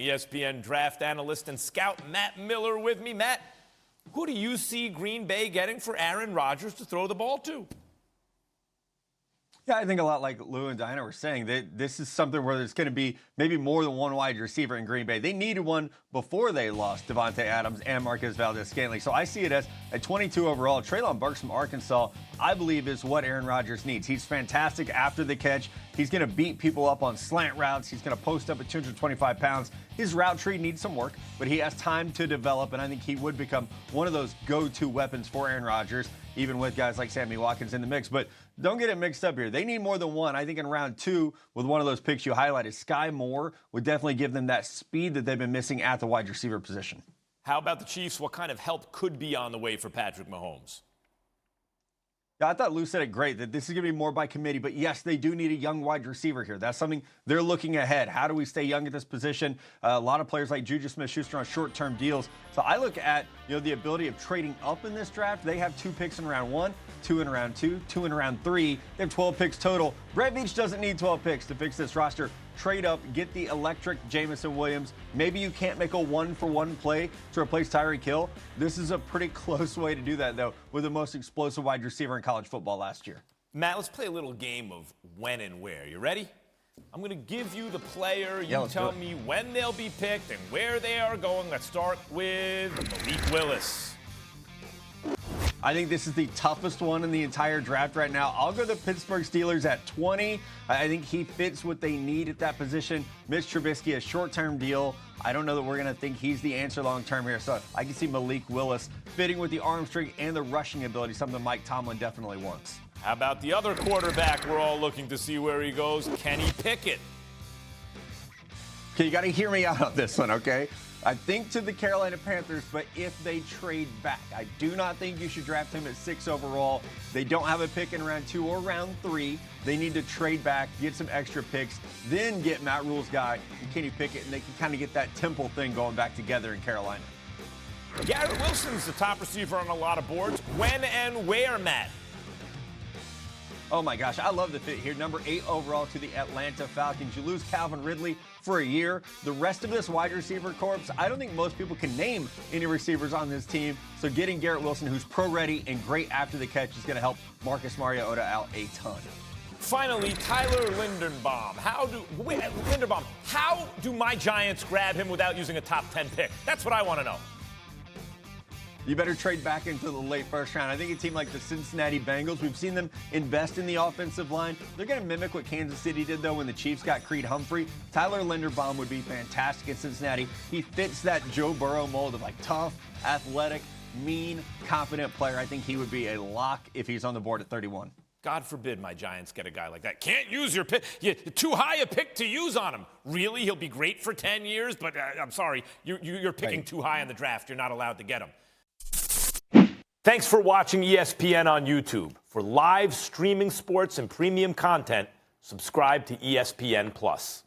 ESPN draft analyst and scout Matt Miller with me. Matt, who do you see Green Bay getting for Aaron Rodgers to throw the ball to? Yeah, I think a lot like Lou and Diana were saying, that this is something where there's going to be maybe more than one wide receiver in Green Bay. They needed one before they lost Devontae Adams and Marquez Valdez-Scantling. So I see it as at 22 overall. Treylon Burks from Arkansas, I believe, is what Aaron Rodgers needs. He's fantastic after the catch. He's going to beat people up on slant routes. He's going to post up at 225 pounds. His route tree needs some work, but he has time to develop, and I think he would become one of those go-to weapons for Aaron Rodgers, even with guys like Sammy Watkins in the mix. But don't get it mixed up here. They need more than one. I think in round 2, with one of those picks you highlighted, Sky Moore would definitely give them that speed that they've been missing at the wide receiver position. How about the Chiefs? What kind of help could be on the way for Patrick Mahomes? Yeah, I thought Lou said it great, that this is going to be more by committee. But, yes, they do need a young wide receiver here. That's something they're looking ahead. How do we stay young at this position? A lot of players like Juju Smith-Schuster on short-term deals. So I look at the ability of trading up in this draft. They have 2 picks in round 1, 2 in round 2, 2 in round 3. They have 12 picks total. Brett Veach doesn't need 12 picks to fix this roster. Trade up, get the electric Jamison Williams. Maybe you can't make a one-for-one play to replace Tyreek Hill. This is a pretty close way to do that, though, with the most explosive wide receiver in college football last year. Matt, let's play a little game of when and where. You ready? I'm going to give you the player. You tell me when they'll be picked and where they are going. Let's start with Malik Willis. I think this is the toughest one in the entire draft right now. I'll go the Pittsburgh Steelers at 20. I think he fits what they need at that position. Mitch Trubisky, a short-term deal. I don't know that we're going to think he's the answer long-term here. So I can see Malik Willis fitting with the arm strength and the rushing ability, something Mike Tomlin definitely wants. How about the other quarterback we're all looking to see where he goes, Kenny Pickett? Okay, you got to hear me out on this one, okay? I think to the Carolina Panthers, but if they trade back, I do not think you should draft him at 6 overall. They don't have a pick in round 2 or round 3. They need to trade back, get some extra picks, then get Matt Rule's guy and Kenny Pickett, and they can kind of get that Temple thing going back together in Carolina. Garrett Wilson's the top receiver on a lot of boards. When and where, Matt? Oh, my gosh, I love the fit here. Number 8 overall to the Atlanta Falcons. You lose Calvin Ridley for a year. The rest of this wide receiver corps, I don't think most people can name any receivers on this team. So getting Garrett Wilson, who's pro-ready and great after the catch, is going to help Marcus Mariota out a ton. Finally, Tyler Linderbaum. How do my Giants grab him without using a top 10 pick? That's what I want to know. You better trade back into the late first round. I think a team like the Cincinnati Bengals, we've seen them invest in the offensive line. They're going to mimic what Kansas City did, though, when the Chiefs got Creed Humphrey. Tyler Linderbaum would be fantastic at Cincinnati. He fits that Joe Burrow mold of tough, athletic, mean, confident player. I think he would be a lock if he's on the board at 31. God forbid my Giants get a guy like that. Can't use your pick. Too high a pick to use on him. Really? He'll be great for 10 years? But I'm sorry. You're picking too high in the draft. You're not allowed to get him. Thanks for watching ESPN on YouTube. For live streaming sports and premium content, subscribe to ESPN+.